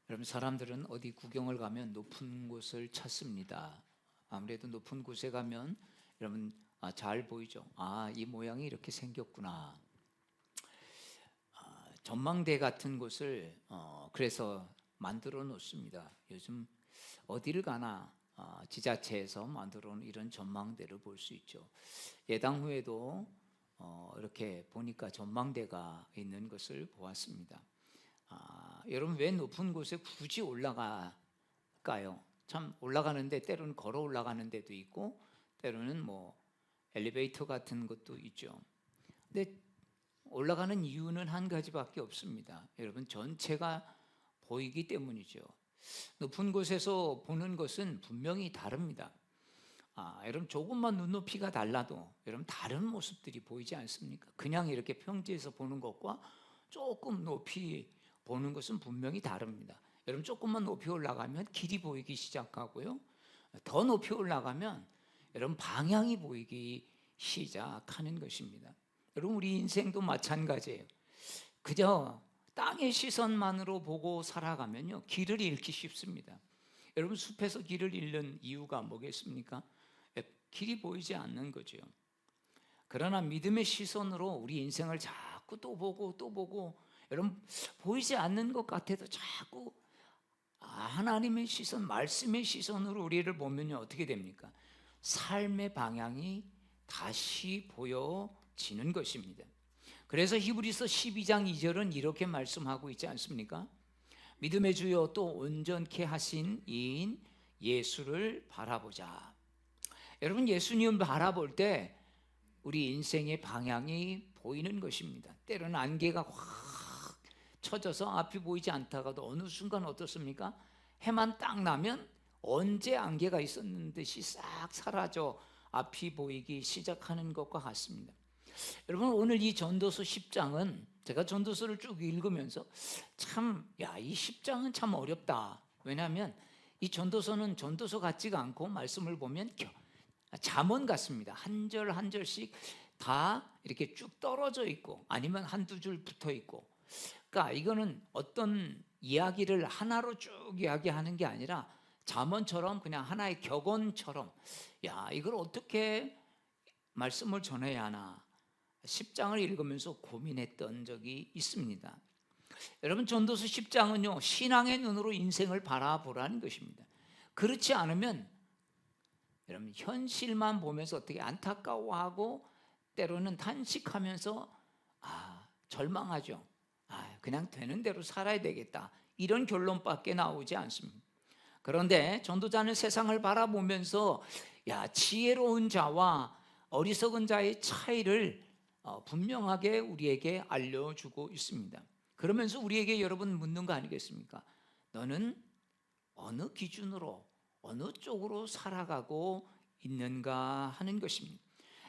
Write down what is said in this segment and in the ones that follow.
여러분, 사람들은 어디 구경을 가면 높은 곳을 찾습니다. 아무래도 높은 곳에 가면 여러분 잘 보이죠. 이 모양이 이렇게 생겼구나. 전망대 같은 곳을 그래서 만들어 놓습니다. 요즘 어디를 가나 지자체에서 만들어 놓은 이런 전망대를 볼 수 있죠. 예당 후에도 이렇게 보니까 전망대가 있는 것을 보았습니다. 여러분, 왜 높은 곳에 굳이 올라갈까요? 참 올라가는데 때로는 걸어 올라가는 데도 있고 때로는 뭐 엘리베이터 같은 것도 있죠. 근데 올라가는 이유는 한 가지밖에 없습니다. 여러분, 전체가 보이기 때문이죠. 높은 곳에서 보는 것은 분명히 다릅니다. 여러분, 조금만 눈높이가 달라도 여러분 다른 모습들이 보이지 않습니까? 그냥 이렇게 평지에서 보는 것과 조금 높이 보는 것은 분명히 다릅니다. 여러분, 조금만 높이 올라가면 길이 보이기 시작하고요. 더 높이 올라가면 여러분 방향이 보이기 시작하는 것입니다. 여러분, 우리 인생도 마찬가지예요. 그저 땅의 시선만으로 보고 살아가면요, 길을 잃기 쉽습니다. 여러분, 숲에서 길을 잃는 이유가 뭐겠습니까? 길이 보이지 않는 거죠. 그러나 믿음의 시선으로 우리 인생을 자꾸 또 보고 또 보고, 여러분, 보이지 않는 것 같아도 자꾸 하나님의 시선, 말씀의 시선으로 우리를 보면요, 어떻게 됩니까? 삶의 방향이 다시 보여지는 것입니다. 그래서 히브리서 12장 2절은 이렇게 말씀하고 있지 않습니까? 믿음의 주요 또 온전케 하신 이인 예수를 바라보자. 여러분, 예수님을 바라볼 때 우리 인생의 방향이 보이는 것입니다. 때로는 안개가 확 쳐져서 앞이 보이지 않다가도 어느 순간 어떻습니까? 해만 딱 나면 언제 안개가 있었는 듯이 싹 사라져 앞이 보이기 시작하는 것과 같습니다. 여러분, 오늘 이 전도서 10장은 제가 전도서를 쭉 읽으면서 이 10장은 참 어렵다. 왜냐하면 이 전도서는 전도서 같지가 않고 말씀을 보면 잠언 같습니다. 한 절 한 절씩 다 이렇게 쭉 떨어져 있고 아니면 한두 줄 붙어 있고, 그러니까 이거는 어떤 이야기를 하나로 쭉 이야기하는 게 아니라 잠언처럼 그냥 하나의 격언처럼 이걸 어떻게 말씀을 전해야 하나 10장을 읽으면서 고민했던 적이 있습니다. 여러분, 전도서 10장은요 신앙의 눈으로 인생을 바라보라는 것입니다. 그렇지 않으면 여러분 현실만 보면서 어떻게 안타까워하고 때로는 탄식하면서 절망하죠. 그냥 되는 대로 살아야 되겠다, 이런 결론밖에 나오지 않습니다. 그런데 전도자는 세상을 바라보면서 지혜로운 자와 어리석은 자의 차이를 분명하게 우리에게 알려주고 있습니다. 그러면서 우리에게 여러분 묻는 거 아니겠습니까? 너는 어느 기준으로 어느 쪽으로 살아가고 있는가 하는 것입니다.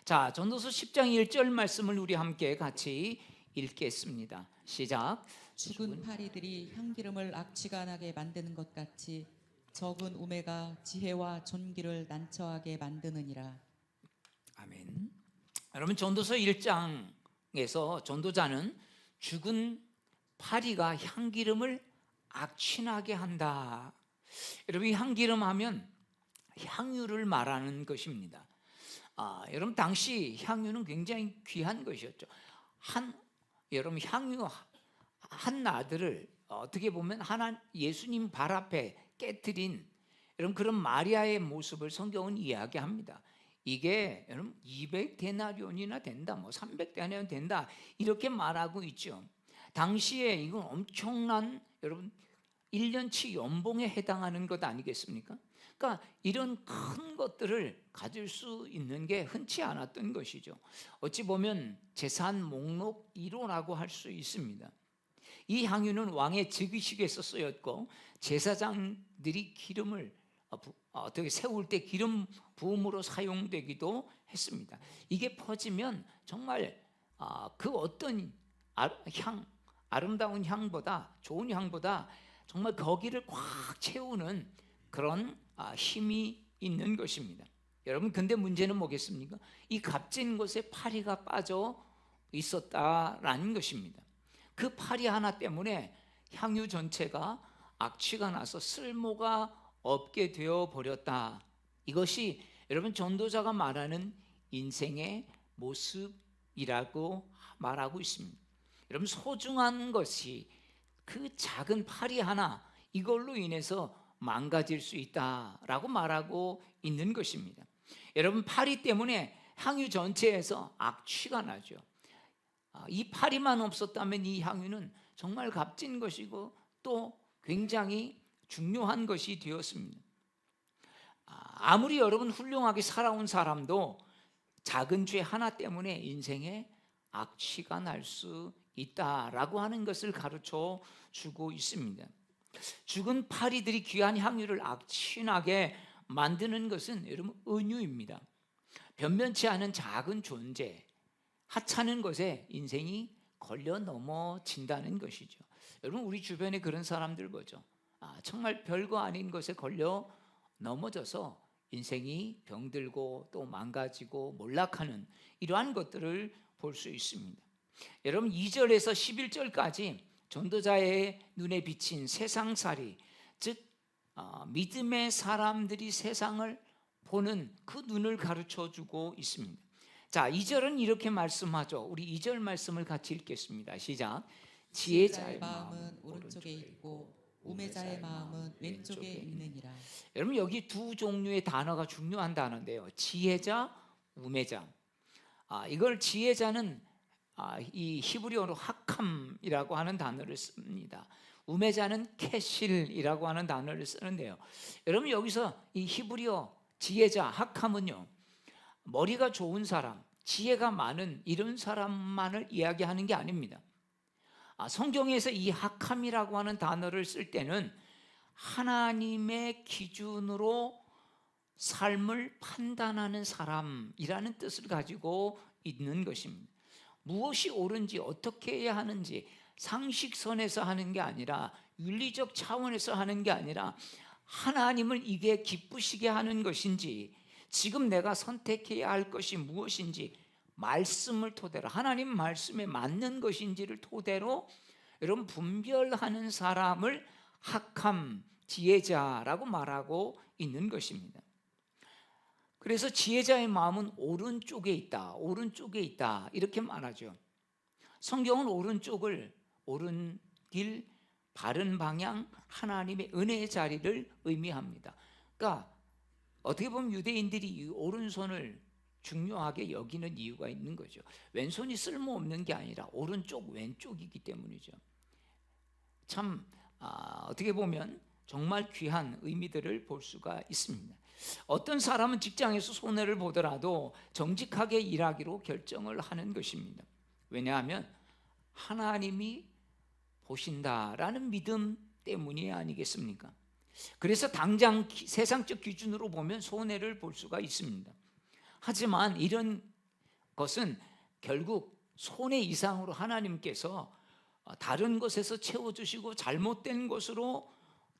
자, 전도서 10장 1절 말씀을 우리 함께 같이 읽겠습니다. 시작. 죽은 파리들이 향기름을 악취가 나게 만드는 것 같이 적은 우매가 지혜와 존귀를 난처하게 만드느니라. 아멘. 여러분, 전도서 1장에서 전도자는 죽은 파리가 향기름을 악취나게 한다. 여러분, 향기름 하면 향유를 말하는 것입니다. 여러분, 당시 향유는 굉장히 귀한 것이었죠. 여러분, 향유 한 나들을 어떻게 보면 예수님 발 앞에 깨뜨린 여러분 그런 마리아의 모습을 성경은 이야기합니다. 이게 여러분 200데나리온이나 된다, 300데나리온 된다, 이렇게 말하고 있죠. 당시에 이건 엄청난 여러분 1년치 연봉에 해당하는 것 아니겠습니까? 그러니까 이런 큰 것들을 가질 수 있는 게 흔치 않았던 것이죠. 어찌 보면 재산 목록 1호라고 할 수 있습니다. 이 향유는 왕의 즉위식에서 쓰였고 제사장들이 기름을 어떻게 세울 때 기름 부음으로 사용되기도 했습니다. 이게 퍼지면 정말 그 어떤 아름다운 향보다, 좋은 향보다 정말 거기를 꽉 채우는 그런 힘이 있는 것입니다. 여러분, 근데 문제는 뭐겠습니까? 이 값진 곳에 파리가 빠져 있었다라는 것입니다. 그 파리 하나 때문에 향유 전체가 악취가 나서 쓸모가 없게 되어 버렸다. 이것이 여러분 전도자가 말하는 인생의 모습이라고 말하고 있습니다. 여러분 소중한 것이 그 작은 파리 하나 이걸로 인해서 망가질 수 있다라고 말하고 있는 것입니다. 여러분 파리 때문에 향유 전체에서 악취가 나죠. 이 파리만 없었다면 이 향유는 정말 값진 것이고 또 굉장히 중요한 것이 되었습니다. 아무리 여러분 훌륭하게 살아온 사람도 작은 죄 하나 때문에 인생에 악취가 날 수 있다라고 하는 것을 가르쳐 주고 있습니다. 죽은 파리들이 귀한 향유를 악취나게 만드는 것은 여러분 은유입니다. 변변치 않은 작은 존재, 하찮은 것에 인생이 걸려 넘어진다는 것이죠. 여러분 우리 주변에 그런 사람들 보죠. 정말 별거 아닌 것에 걸려 넘어져서 인생이 병들고 또 망가지고 몰락하는 이러한 것들을 볼 수 있습니다. 여러분 2절에서 11절까지 전도자의 눈에 비친 세상살이, 즉 믿음의 사람들이 세상을 보는 그 눈을 가르쳐 주고 있습니다. 자, 2절은 이렇게 말씀하죠. 우리 2절 말씀을 같이 읽겠습니다. 시작. 지혜자의 마음은 오른쪽에 있고 우매자의 마음은 왼쪽에 있느니라. 여러분 여기 두 종류의 단어가 중요한 단어인데요. 지혜자, 우매자. 이걸 지혜자는 이 히브리어로 하캄이라고 하는 단어를 씁니다. 우매자는 캐실이라고 하는 단어를 쓰는데요. 여러분 여기서 이 히브리어 지혜자, 하캄은요, 머리가 좋은 사람, 지혜가 많은 이런 사람만을 이야기하는 게 아닙니다. 성경에서 이 하캄이라고 하는 단어를 쓸 때는 하나님의 기준으로 삶을 판단하는 사람이라는 뜻을 가지고 있는 것입니다. 무엇이 옳은지 어떻게 해야 하는지 상식선에서 하는 게 아니라 윤리적 차원에서 하는 게 아니라 하나님을 이게 기쁘시게 하는 것인지 지금 내가 선택해야 할 것이 무엇인지 말씀을 토대로 하나님 말씀에 맞는 것인지를 토대로 여러분 분별하는 사람을 하캄, 지혜자라고 말하고 있는 것입니다. 그래서 지혜자의 마음은 오른쪽에 있다, 오른쪽에 있다 이렇게 말하죠. 성경은 오른쪽을 옳은 길, 바른 방향, 하나님의 은혜의 자리를 의미합니다. 그러니까 어떻게 보면 유대인들이 이 오른손을 중요하게 여기는 이유가 있는 거죠. 왼손이 쓸모없는 게 아니라 오른쪽 왼쪽이기 때문이죠. 참 어떻게 보면 정말 귀한 의미들을 볼 수가 있습니다. 어떤 사람은 직장에서 손해를 보더라도 정직하게 일하기로 결정을 하는 것입니다. 왜냐하면 하나님이 보신다라는 믿음 때문이 아니겠습니까? 그래서 당장 세상적 기준으로 보면 손해를 볼 수가 있습니다. 하지만 이런 것은 결국 손해 이상으로 하나님께서 다른 것에서 채워주시고 잘못된 것으로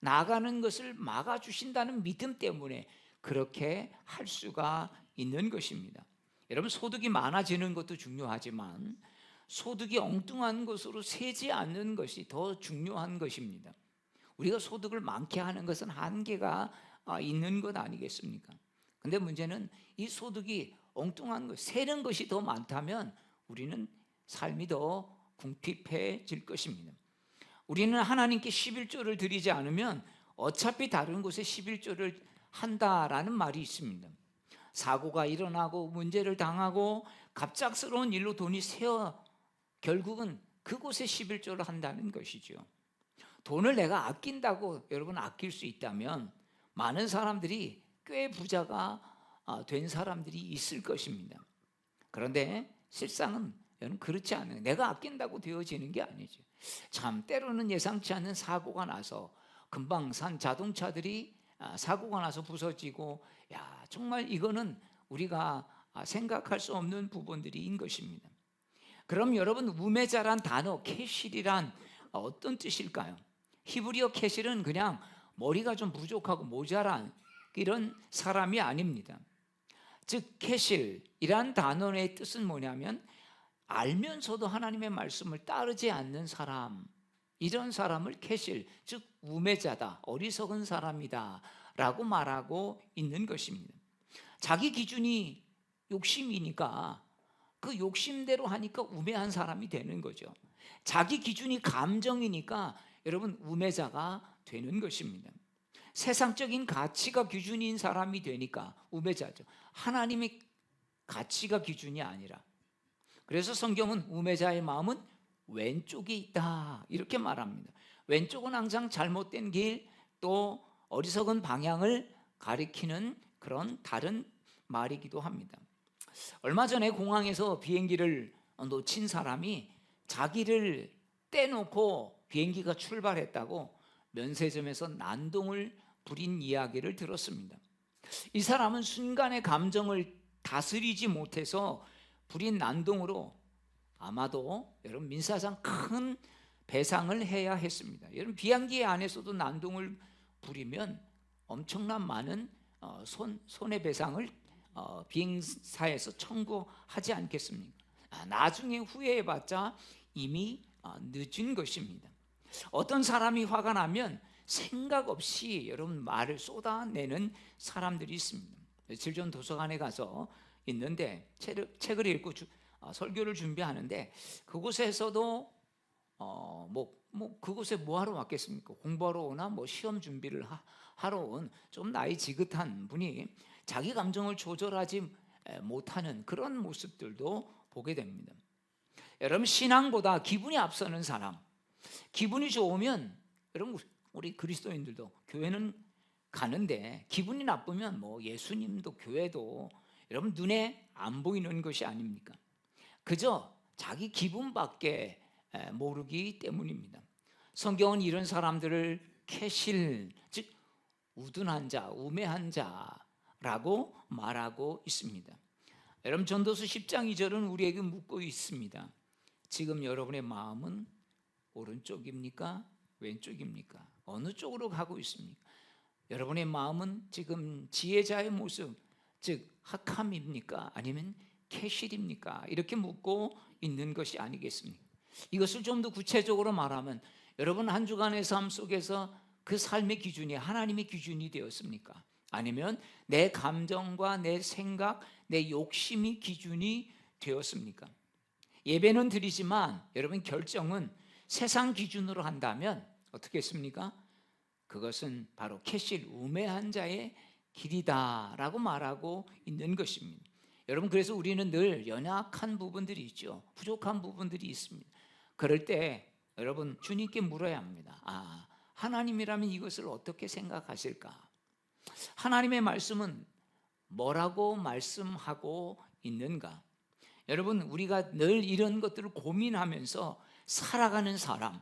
나가는 것을 막아주신다는 믿음 때문에 그렇게 할 수가 있는 것입니다. 여러분 소득이 많아지는 것도 중요하지만 소득이 엉뚱한 것으로 새지 않는 것이 더 중요한 것입니다. 우리가 소득을 많게 하는 것은 한계가 있는 것 아니겠습니까? 근데 문제는 이 소득이 엉뚱한 것, 새는 것이 더 많다면 우리는 삶이 더 궁핍해질 것입니다. 우리는 하나님께 11조를 드리지 않으면 어차피 다른 곳에 11조를 한다라는 말이 있습니다. 사고가 일어나고 문제를 당하고 갑작스러운 일로 돈이 새어 결국은 그곳에 11조를 한다는 것이죠. 돈을 내가 아낀다고 여러분 아낄 수 있다면 많은 사람들이 꽤 부자가 된 사람들이 있을 것입니다. 그런데 실상은 여러분 그렇지 않아요. 내가 아낀다고 되어지는 게 아니죠. 참 때로는 예상치 않는 사고가 나서 금방 산 자동차들이 사고가 나서 부서지고 정말 이거는 우리가 생각할 수 없는 부분들인 것입니다. 그럼 여러분 우매자란 단어 캐실이란 어떤 뜻일까요? 히브리어 캐실은 그냥 머리가 좀 부족하고 모자란 이런 사람이 아닙니다. 즉 캐실이란 단어의 뜻은 뭐냐면 알면서도 하나님의 말씀을 따르지 않는 사람, 이런 사람을 캐실, 즉 우매자다, 어리석은 사람이다 라고 말하고 있는 것입니다. 자기 기준이 욕심이니까 그 욕심대로 하니까 우매한 사람이 되는 거죠. 자기 기준이 감정이니까 여러분 우매자가 되는 것입니다. 세상적인 가치가 기준인 사람이 되니까 우매자죠. 하나님의 가치가 기준이 아니라. 그래서 성경은 우매자의 마음은 왼쪽에 있다 이렇게 말합니다. 왼쪽은 항상 잘못된 길, 또 어리석은 방향을 가리키는 그런 다른 말이기도 합니다. 얼마 전에 공항에서 비행기를 놓친 사람이 자기를 떼놓고 비행기가 출발했다고 면세점에서 난동을 부린 이야기를 들었습니다. 이 사람은 순간의 감정을 다스리지 못해서 부린 난동으로 아마도 여러분 민사상 큰 배상을 해야 했습니다. 여러분 비행기 안에서도 난동을 부리면 엄청난 많은 손해배상을 비행사에서 청구하지 않겠습니까? 나중에 후회해봤자 이미 늦은 것입니다. 어떤 사람이 화가 나면 생각 없이 여러분 말을 쏟아내는 사람들이 있습니다. 며칠 전 도서관에 가서 있는데 책을 읽고 설교를 준비하는데 그곳에서도 그곳에 뭐 하러 왔겠습니까? 공부하러 오나 시험 준비를 하러 온 좀 나이 지긋한 분이 자기 감정을 조절하지 못하는 그런 모습들도 보게 됩니다. 여러분 신앙보다 기분이 앞서는 사람, 기분이 좋으면 여러분 우리 그리스도인들도 교회는 가는데 기분이 나쁘면 예수님도 교회도 여러분 눈에 안 보이는 것이 아닙니까? 그저 자기 기분밖에 모르기 때문입니다. 성경은 이런 사람들을 캐실, 즉 우둔한 자, 우매한 자라고 말하고 있습니다. 여러분 전도서 10장 2절은 우리에게 묻고 있습니다. 지금 여러분의 마음은 오른쪽입니까? 왼쪽입니까? 어느 쪽으로 가고 있습니까? 여러분의 마음은 지금 지혜자의 모습, 즉 학함입니까? 아니면 캐실입니까? 이렇게 묻고 있는 것이 아니겠습니까? 이것을 좀 더 구체적으로 말하면 여러분 한 주간의 삶 속에서 그 삶의 기준이 하나님의 기준이 되었습니까? 아니면 내 감정과 내 생각, 내 욕심이 기준이 되었습니까? 예배는 드리지만 여러분 결정은 세상 기준으로 한다면 어떻게 했습니까? 그것은 바로 캐실, 우매한 자의 길이다라고 말하고 있는 것입니다. 여러분 그래서 우리는 늘 연약한 부분들이 있죠. 부족한 부분들이 있습니다. 그럴 때 여러분 주님께 물어야 합니다. 하나님이라면 이것을 어떻게 생각하실까? 하나님의 말씀은 뭐라고 말씀하고 있는가? 여러분 우리가 늘 이런 것들을 고민하면서 살아가는 사람,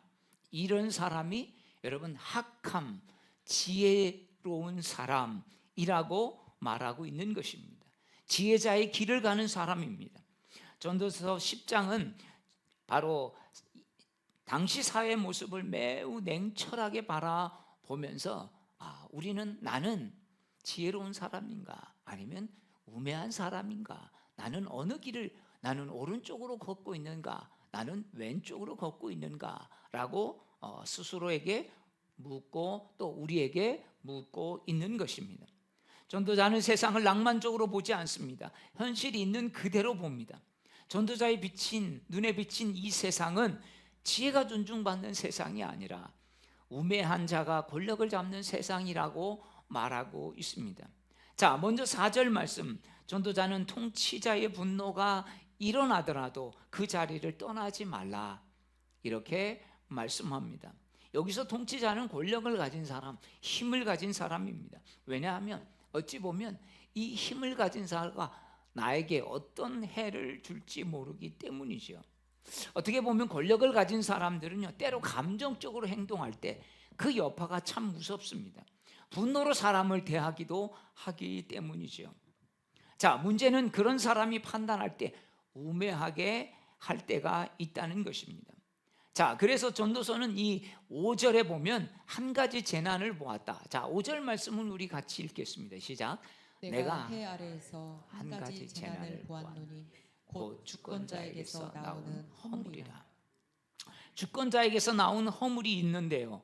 이런 사람이 여러분 학함, 지혜로운 사람이라고 말하고 있는 것입니다. 지혜자의 길을 가는 사람입니다. 전도서 10장은 바로 당시 사회의 모습을 매우 냉철하게 바라보면서 나는 지혜로운 사람인가 아니면 우매한 사람인가, 나는 어느 길을, 나는 오른쪽으로 걷고 있는가, 나는 왼쪽으로 걷고 있는가라고 스스로에게 묻고 또 우리에게 묻고 있는 것입니다. 전도자는 세상을 낭만적으로 보지 않습니다. 현실이 있는 그대로 봅니다. 전도자의 눈에 비친 이 세상은 지혜가 존중받는 세상이 아니라 우매한 자가 권력을 잡는 세상이라고 말하고 있습니다. 자, 먼저 4절 말씀, 전도자는 통치자의 분노가 일어나더라도 그 자리를 떠나지 말라 이렇게 말씀합니다. 여기서 통치자는 권력을 가진 사람, 힘을 가진 사람입니다. 왜냐하면 어찌 보면 이 힘을 가진 사람과 나에게 어떤 해를 줄지 모르기 때문이죠. 어떻게 보면 권력을 가진 사람들은요, 때로 감정적으로 행동할 때 그 여파가 참 무섭습니다. 분노로 사람을 대하기도 하기 때문이죠. 자, 문제는 그런 사람이 판단할 때 우매하게 할 때가 있다는 것입니다. 자, 그래서 전도서는 이 5절에 보면 한 가지 재난을 보았다. 자, 5절 말씀은 우리 같이 읽겠습니다. 시작. 내가 해 아래에서 한 가지 재난을 보았노니 곧 주권자에게서 나오는 허물이라. 주권자에게서 나온 허물이 있는데요,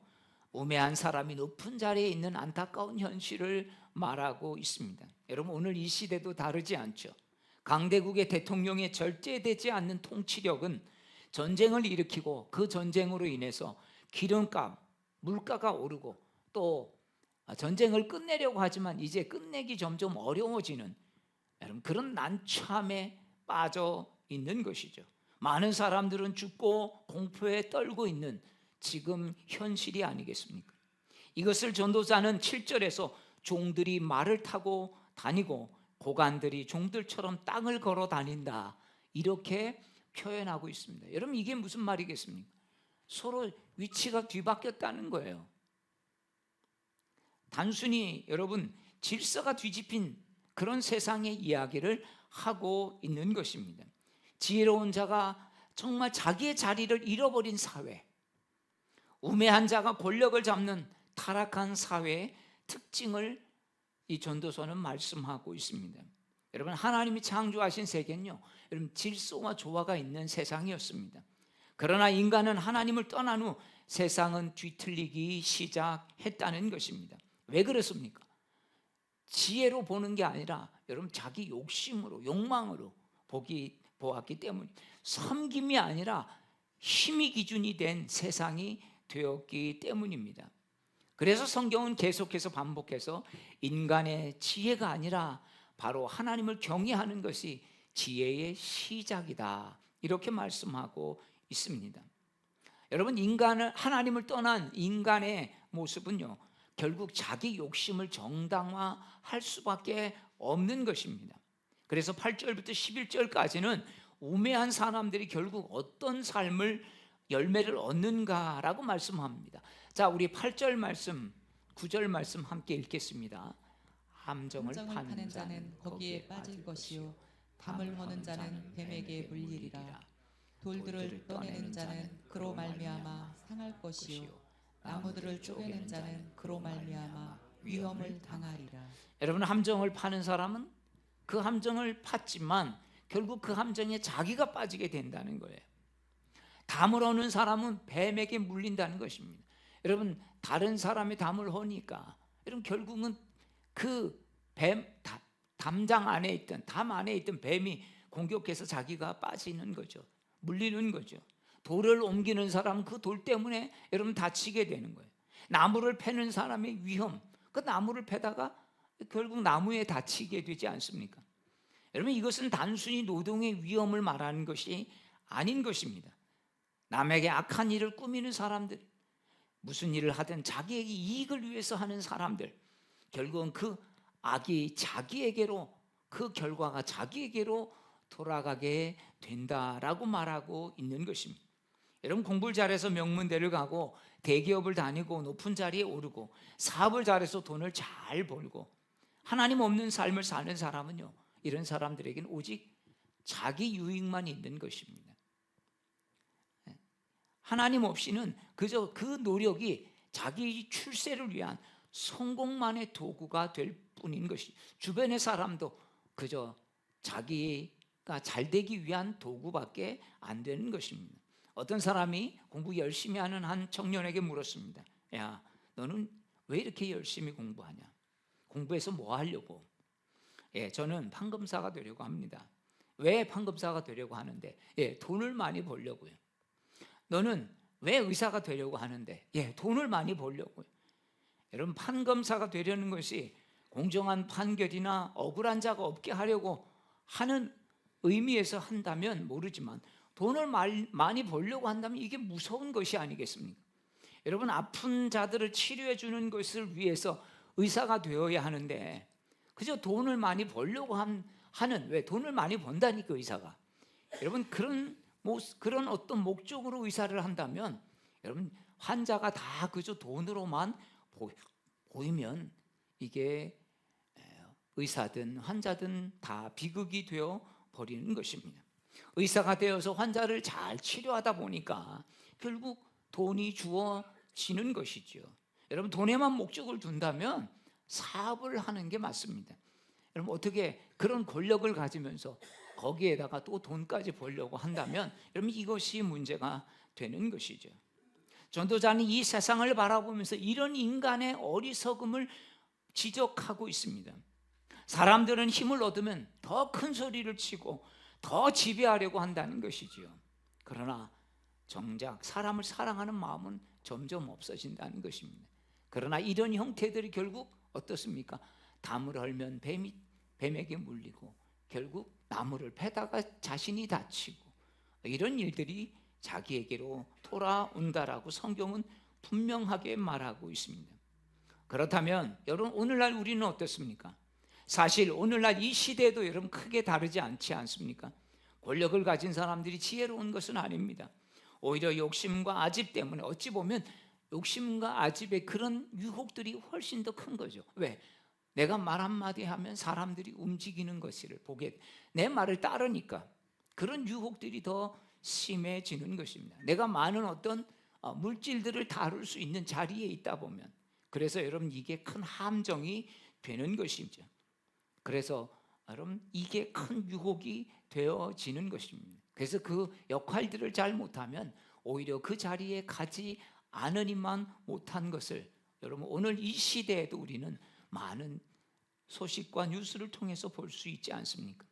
우매한 사람이 높은 자리에 있는 안타까운 현실을 말하고 있습니다. 여러분, 오늘 이 시대도 다르지 않죠. 강대국의 대통령에 절제되지 않는 통치력은 전쟁을 일으키고 그 전쟁으로 인해서 기름값, 물가가 오르고 또 전쟁을 끝내려고 하지만 이제 끝내기 점점 어려워지는, 여러분, 그런 난참에 빠져 있는 것이죠. 많은 사람들은 죽고 공포에 떨고 있는 지금 현실이 아니겠습니까? 이것을 전도자는 7절에서 종들이 말을 타고 다니고 고관들이 종들처럼 땅을 걸어 다닌다, 이렇게 표현하고 있습니다. 여러분, 이게 무슨 말이겠습니까? 서로 위치가 뒤바뀌었다는 거예요. 단순히 여러분 질서가 뒤집힌 그런 세상의 이야기를 하고 있는 것입니다. 지혜로운 자가 정말 자기의 자리를 잃어버린 사회, 우매한 자가 권력을 잡는 타락한 사회의 특징을 이 전도서는 말씀하고 있습니다. 여러분, 하나님이 창조하신 세계는요, 여러분, 질서와 조화가 있는 세상이었습니다. 그러나 인간은 하나님을 떠난 후 세상은 뒤틀리기 시작했다는 것입니다. 왜 그렇습니까? 지혜로 보는 게 아니라 여러분 자기 욕심으로, 욕망으로 보았기 때문에, 섬김이 아니라 힘이 기준이 된 세상이 되었기 때문입니다. 그래서 성경은 계속해서 반복해서 인간의 지혜가 아니라 바로 하나님을 경외하는 것이 지혜의 시작이다, 이렇게 말씀하고 있습니다. 여러분, 하나님을 떠난 인간의 모습은요, 결국 자기 욕심을 정당화할 수밖에 없는 것입니다. 그래서 8절부터 11절까지는 우매한 사람들이 결국 어떤 삶을 열매를 얻는가라고 말씀합니다. 자, 우리 8절 말씀, 9절 말씀 함께 읽겠습니다. 함정을 파는 자는 거기에 빠질 것이요, 담을 허는 자는 뱀에게 물리리라. 돌들을 떠내는 자는 그로 말미암아 상할 것이요, 나무들을 쪼개는 자는 그로 말미암아 위험을 당하리라. 여러분, 함정을 파는 사람은 그 함정을 팠지만 결국 그 함정에 자기가 빠지게 된다는 거예요. 담을 허는 사람은 뱀에게 물린다는 것입니다. 여러분, 다른 사람이 담을 허니까 여러분 결국은 그 담 안에 있던 뱀이 공격해서 자기가 빠지는 거죠. 물리는 거죠. 돌을 옮기는 사람은 그 돌 때문에 여러분 다치게 되는 거예요. 나무를 패는 사람의 위험, 그 나무를 패다가 결국 나무에 다치게 되지 않습니까? 여러분, 이것은 단순히 노동의 위험을 말하는 것이 아닌 것입니다. 남에게 악한 일을 꾸미는 사람들, 무슨 일을 하든 자기에게 이익을 위해서 하는 사람들, 결국은 그 악이 자기에게로, 그 결과가 자기에게로 돌아가게 된다라고 말하고 있는 것입니다. 여러분, 공부를 잘해서 명문대를 가고 대기업을 다니고 높은 자리에 오르고 사업을 잘해서 돈을 잘 벌고 하나님 없는 삶을 사는 사람은요, 이런 사람들에게는 오직 자기 유익만 있는 것입니다. 하나님 없이는 그저 그 노력이 자기 출세를 위한 성공만의 도구가 될 뿐인 것이, 주변의 사람도 그저 자기가 잘 되기 위한 도구밖에 안 되는 것입니다. 어떤 사람이 공부 열심히 하는 한 청년에게 물었습니다. 야, 너는 왜 이렇게 열심히 공부하냐? 공부해서 뭐 하려고? 저는 판검사가 되려고 합니다. 왜 판검사가 되려고 하는데? 돈을 많이 벌려고요. 너는 왜 의사가 되려고 하는데? 돈을 많이 벌려고요. 여러분, 판검사가 되려는 것이 공정한 판결이나 억울한 자가 없게 하려고 하는 의미에서 한다면 모르지만, 돈을 많이 벌려고 한다면 이게 무서운 것이 아니겠습니까? 여러분, 아픈 자들을 치료해 주는 것을 위해서 의사가 되어야 하는데 그저 돈을 많이 벌려고 하는, 왜 돈을 많이 번다니까 의사가. 여러분, 그런 어떤 목적으로 의사를 한다면 여러분, 환자가 다 그저 돈으로만 보이면 이게 의사든 환자든 다 비극이 되어 버리는 것입니다. 의사가 되어서 환자를 잘 치료하다 보니까 결국 돈이 주어지는 것이죠. 여러분, 돈에만 목적을 둔다면 사업을 하는 게 맞습니다. 여러분, 어떻게 그런 권력을 가지면서 거기에다가 또 돈까지 벌려고 한다면 여러분, 이것이 문제가 되는 것이죠. 전도자는 이 세상을 바라보면서 이런 인간의 어리석음을 지적하고 있습니다. 사람들은 힘을 얻으면 더 큰 소리를 치고 더 지배하려고 한다는 것이지요. 그러나 정작 사람을 사랑하는 마음은 점점 없어진다는 것입니다. 그러나 이런 형태들이 결국 어떻습니까? 담을 헐면 뱀에게 물리고 결국 나무를 패다가 자신이 다치고 이런 일들이 자기에게로 돌아온다라고 성경은 분명하게 말하고 있습니다. 그렇다면 여러분, 오늘날 우리는 어떻습니까? 사실 오늘날 이 시대도 여러분 크게 다르지 않지 않습니까? 권력을 가진 사람들이 지혜로운 것은 아닙니다. 오히려 욕심과 아집 때문에 어찌 보면 욕심과 아집의 그런 유혹들이 훨씬 더 큰 거죠. 왜? 내가 말 한마디 하면 사람들이 움직이는 것을 보게, 내 말을 따르니까 그런 유혹들이 더 심해지는 것입니다. 내가 많은 어떤 물질들을 다룰 수 있는 자리에 있다 보면, 그래서 여러분 이게 큰 함정이 되는 것이죠. 그래서 여러분 이게 큰 유혹이 되어지는 것입니다. 그래서 그 역할들을 잘 못하면 오히려 그 자리에 가지 않으니만 못한 것을 여러분 오늘 이 시대에도 우리는 많은 소식과 뉴스를 통해서 볼 수 있지 않습니까?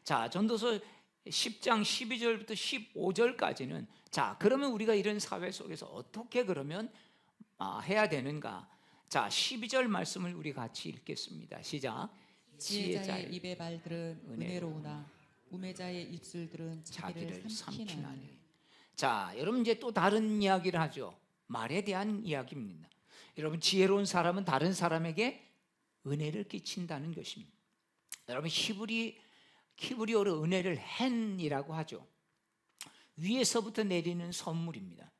자, 전도서 10장 12절부터 15절까지는 자, 그러면 우리가 이런 사회 속에서 어떻게 그러면 해야 되는가? 자, 12절 말씀을 우리 같이 읽겠습니다. 시작. 지혜자의 입의 말들은 은혜로우나 우매자의 입술들은 자기를 삼키나니. 자, 여러분 이제 또 다른 이야기를 하죠. 말에 대한 이야기입니다. 여러분 지혜로운 사람은 다른 사람에게 은혜를 끼친다는 것입니다. 여러분 히브리어로 은혜를 헨이라고 하죠. 위에서부터 내리는 선물입니다.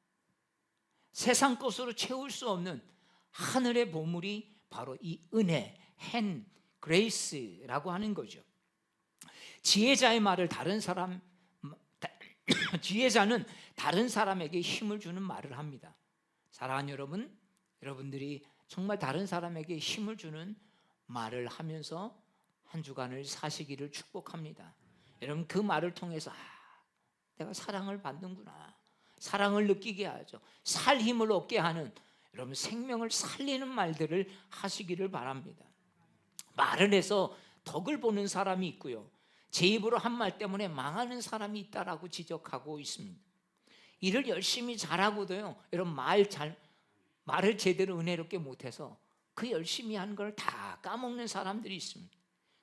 세상 것으로 채울 수 없는 하늘의 보물이 바로 이 은혜, 헨, 그레이스라고 하는 거죠. 지혜자의 말을 지혜자는 다른 사람에게 힘을 주는 말을 합니다. 사랑하는 여러분, 여러분들이 정말 다른 사람에게 힘을 주는 말을 하면서 한 주간을 사시기를 축복합니다. 여러분 그 말을 통해서 내가 사랑을 받는구나, 사랑을 느끼게 하죠. 살 힘을 얻게 하는, 여러분 생명을 살리는 말들을 하시기를 바랍니다. 말을 해서 덕을 보는 사람이 있고요, 제 입으로 한 말 때문에 망하는 사람이 있다라고 지적하고 있습니다. 일을 열심히 잘하고도요, 여러분 말을 제대로 은혜롭게 못해서 그 열심히 한 걸 다 까먹는 사람들이 있습니다.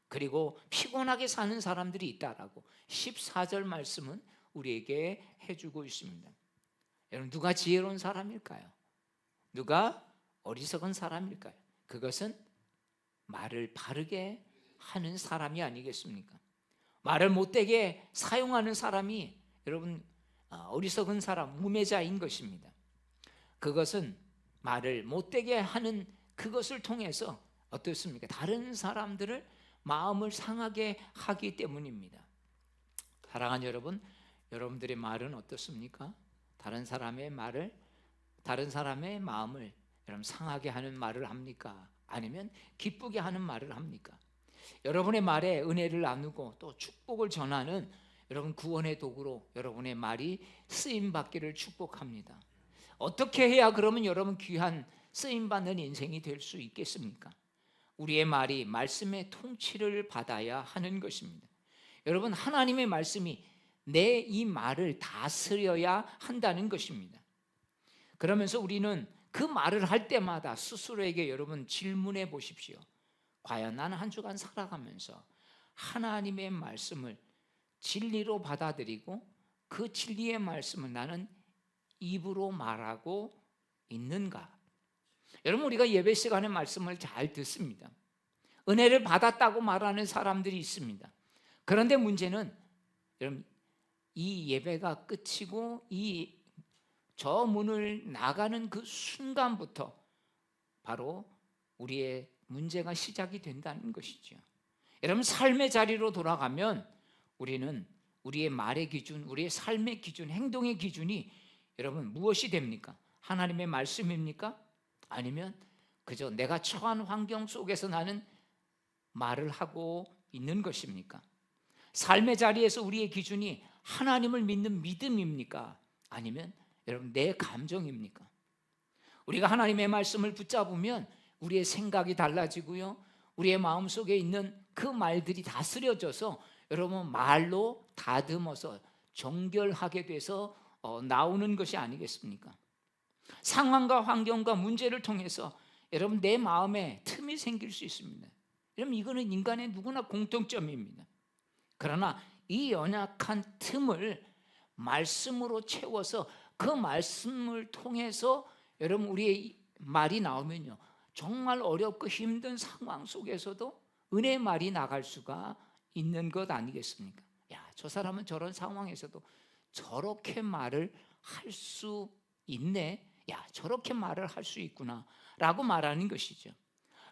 그리고 피곤하게 사는 사람들이 있다라고 14절 말씀은 우리에게 해주고 있습니다. 여러분 누가 지혜로운 사람일까요? 누가 어리석은 사람일까요? 그것은 말을 바르게 하는 사람이 아니겠습니까? 말을 못되게 사용하는 사람이 여러분 어리석은 사람, 우매자인 것입니다. 그것은 말을 못되게 하는 그것을 통해서 어떻습니까? 다른 사람들을 마음을 상하게 하기 때문입니다. 사랑하는 여러분, 여러분들의 말은 어떻습니까? 다른 사람의 마음을 여러분 상하게 하는 말을 합니까? 아니면 기쁘게 하는 말을 합니까? 여러분의 말에 은혜를 나누고 또 축복을 전하는 여러분 구원의 도구로 여러분의 말이 쓰임 받기를 축복합니다. 어떻게 해야 그러면 여러분 귀한 쓰임 받는 인생이 될 수 있겠습니까? 우리의 말이 말씀의 통치를 받아야 하는 것입니다. 여러분 하나님의 말씀이 내 이 말을 다스려야 한다는 것입니다. 그러면서 우리는 그 말을 할 때마다 스스로에게 여러분 질문해 보십시오. 과연 나는 한 주간 살아가면서 하나님의 말씀을 진리로 받아들이고 그 진리의 말씀을 나는 입으로 말하고 있는가? 여러분 우리가 예배 시간에 말씀을 잘 듣습니다. 은혜를 받았다고 말하는 사람들이 있습니다. 그런데 문제는 여러분 이 예배가 끝이고 저 문을 나가는 그 순간부터 바로 우리의 문제가 시작이 된다는 것이죠. 여러분 삶의 자리로 돌아가면 우리는 우리의 말의 기준, 우리의 삶의 기준, 행동의 기준이 여러분 무엇이 됩니까? 하나님의 말씀입니까? 아니면 그저 내가 처한 환경 속에서 나는 말을 하고 있는 것입니까? 삶의 자리에서 우리의 기준이 하나님을 믿는 믿음입니까? 아니면 여러분 내 감정입니까? 우리가 하나님의 말씀을 붙잡으면 우리의 생각이 달라지고요, 우리의 마음속에 있는 그 말들이 다 쓰려져서 여러분 말로 다듬어서 정결하게 돼서 나오는 것이 아니겠습니까? 상황과 환경과 문제를 통해서 여러분 내 마음에 틈이 생길 수 있습니다. 여러분 이거는 인간의 누구나 공통점입니다. 그러나 이 연약한 틈을 말씀으로 채워서 그 말씀을 통해서 여러분 우리의 말이 나오면요, 정말 어렵고 힘든 상황 속에서도 은혜의 말이 나갈 수가 있는 것 아니겠습니까? 야, 저 사람은 저런 상황에서도 저렇게 말을 할 수 있네. 야, 저렇게 말을 할 수 있구나 라고 말하는 것이죠.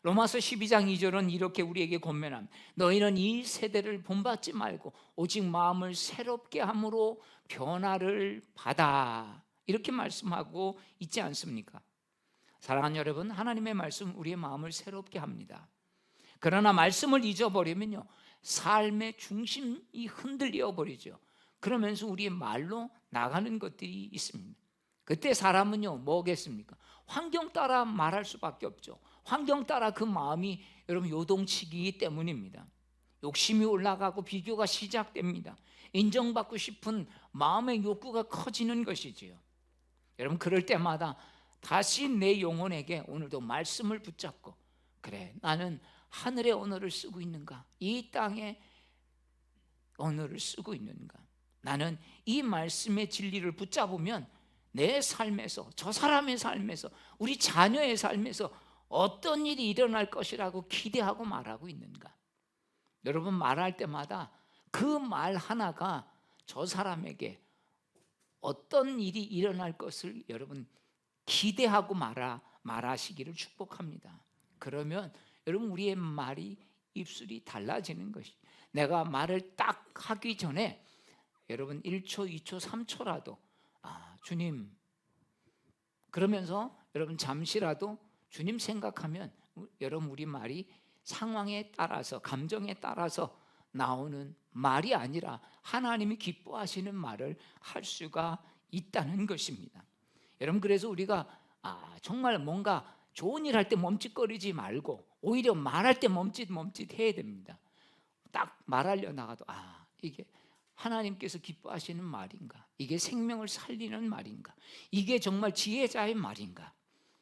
로마서 12장 2절은 이렇게 우리에게 권면합니다. 너희는 이 세대를 본받지 말고 오직 마음을 새롭게 함으로 변화를 받아, 이렇게 말씀하고 있지 않습니까? 사랑하는 여러분, 하나님의 말씀 우리의 마음을 새롭게 합니다. 그러나 말씀을 잊어버리면요, 삶의 중심이 흔들려 버리죠. 그러면서 우리의 말로 나가는 것들이 있습니다. 그때 사람은요 뭐겠습니까? 환경 따라 말할 수밖에 없죠. 환경 따라 그 마음이 여러분 요동치기 때문입니다. 욕심이 올라가고 비교가 시작됩니다. 인정받고 싶은 마음의 욕구가 커지는 것이지요. 여러분 그럴 때마다 다시 내 영혼에게 오늘도 말씀을 붙잡고, 그래 나는 하늘의 언어를 쓰고 있는가? 이 땅의 언어를 쓰고 있는가? 나는 이 말씀의 진리를 붙잡으면 내 삶에서, 저 사람의 삶에서, 우리 자녀의 삶에서 어떤 일이 일어날 것이라고 기대하고 말하고 있는가? 여러분 말할 때마다 그 말 하나가 저 사람에게 어떤 일이 일어날 것을 여러분 기대하고 말하시기를 축복합니다. 그러면 여러분 우리의 말이, 입술이 달라지는 것이, 내가 말을 딱 하기 전에 여러분 1초, 2초, 3초라도 주님, 그러면서 여러분 잠시라도 주님 생각하면 여러분 우리 말이 상황에 따라서, 감정에 따라서 나오는 말이 아니라 하나님이 기뻐하시는 말을 할 수가 있다는 것입니다. 여러분 그래서 우리가 정말 뭔가 좋은 일 할 때 멈칫거리지 말고 오히려 말할 때 멈칫 해야 됩니다. 딱 말하려 나가도 이게 하나님께서 기뻐하시는 말인가? 이게 생명을 살리는 말인가? 이게 정말 지혜자의 말인가?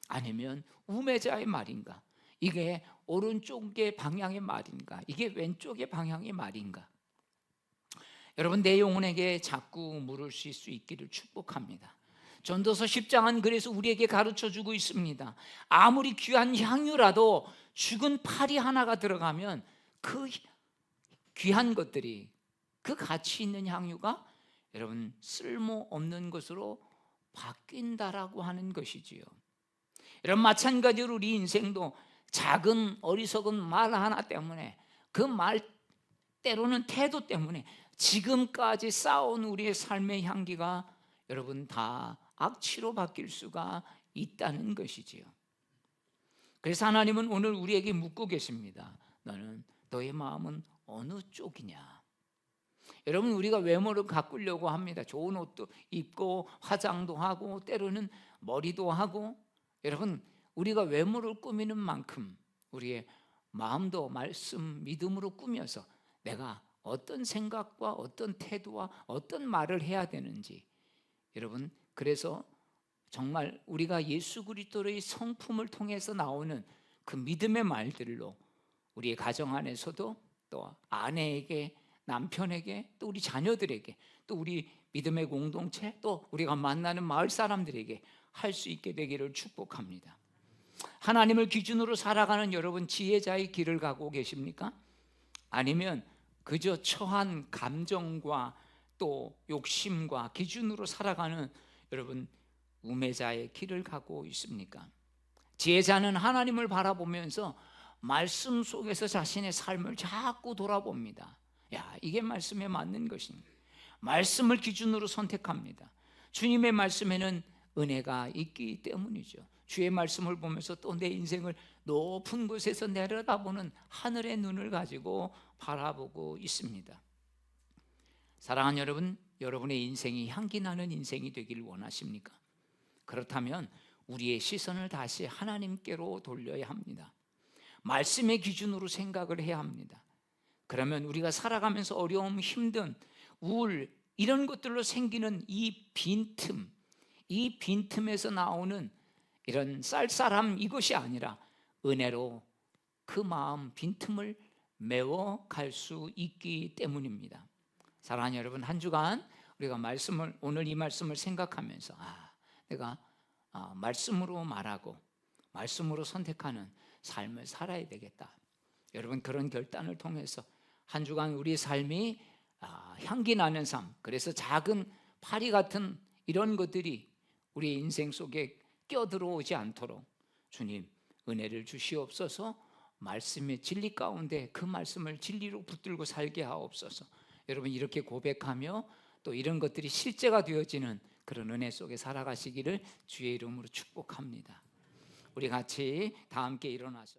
아니면 우매자의 말인가? 이게 오른쪽의 방향의 말인가? 이게 왼쪽의 방향의 말인가? 여러분 내 영혼에게 자꾸 물을 수 있기를 축복합니다. 전도서 10장은 그래서 우리에게 가르쳐주고 있습니다. 아무리 귀한 향유라도 죽은 파리 하나가 들어가면 그 귀한 것들이, 그 가치 있는 향유가 여러분 쓸모없는 것으로 바뀐다라고 하는 것이지요. 여러분 마찬가지로 우리 인생도 작은 어리석은 말 하나 때문에, 그 말 때로는 태도 때문에 지금까지 쌓아온 우리의 삶의 향기가 여러분 다 악취로 바뀔 수가 있다는 것이지요. 그래서 하나님은 오늘 우리에게 묻고 계십니다. 너의 마음은 어느 쪽이냐? 여러분 우리가 외모를 가꾸려고 합니다. 좋은 옷도 입고 화장도 하고 때로는 머리도 하고, 여러분 우리가 외모를 꾸미는 만큼 우리의 마음도 말씀, 믿음으로 꾸며서 내가 어떤 생각과 어떤 태도와 어떤 말을 해야 되는지, 여러분 그래서 정말 우리가 예수 그리스도의 성품을 통해서 나오는 그 믿음의 말들로 우리의 가정 안에서도, 또 아내에게, 남편에게, 또 우리 자녀들에게, 또 우리 믿음의 공동체, 또 우리가 만나는 마을 사람들에게 할 수 있게 되기를 축복합니다. 하나님을 기준으로 살아가는 여러분 지혜자의 길을 가고 계십니까? 아니면 그저 처한 감정과 또 욕심과 기준으로 살아가는 여러분 우매자의 길을 가고 있습니까? 지혜자는 하나님을 바라보면서 말씀 속에서 자신의 삶을 자꾸 돌아봅니다. 이게 말씀에 맞는 것입니다. 말씀을 기준으로 선택합니다. 주님의 말씀에는 은혜가 있기 때문이죠. 주의 말씀을 보면서 또 내 인생을 높은 곳에서 내려다보는 하늘의 눈을 가지고 바라보고 있습니다. 사랑하는 여러분, 여러분의 인생이 향기 나는 인생이 되기를 원하십니까? 그렇다면 우리의 시선을 다시 하나님께로 돌려야 합니다. 말씀의 기준으로 생각을 해야 합니다. 그러면 우리가 살아가면서 어려움, 힘든, 우울 이런 것들로 생기는 이 빈틈에서 나오는 이런 쌀쌀함 이것이 아니라 은혜로 그 마음 빈틈을 메워갈 수 있기 때문입니다. 사랑하는 여러분, 한 주간 우리가 오늘 이 말씀을 생각하면서 내가 말씀으로 말하고 말씀으로 선택하는 삶을 살아야 되겠다. 여러분, 그런 결단을 통해서 한 주간 우리 삶이 향기 나는 삶, 그래서 작은 파리 같은 이런 것들이 우리 인생 속에 껴들어오지 않도록 주님 은혜를 주시옵소서. 말씀의 진리 가운데 그 말씀을 진리로 붙들고 살게 하옵소서. 여러분, 이렇게 고백하며 또 이런 것들이 실제가 되어지는 그런 은혜 속에 살아가시기를 주의 이름으로 축복합니다. 우리 같이 다 함께 일어나서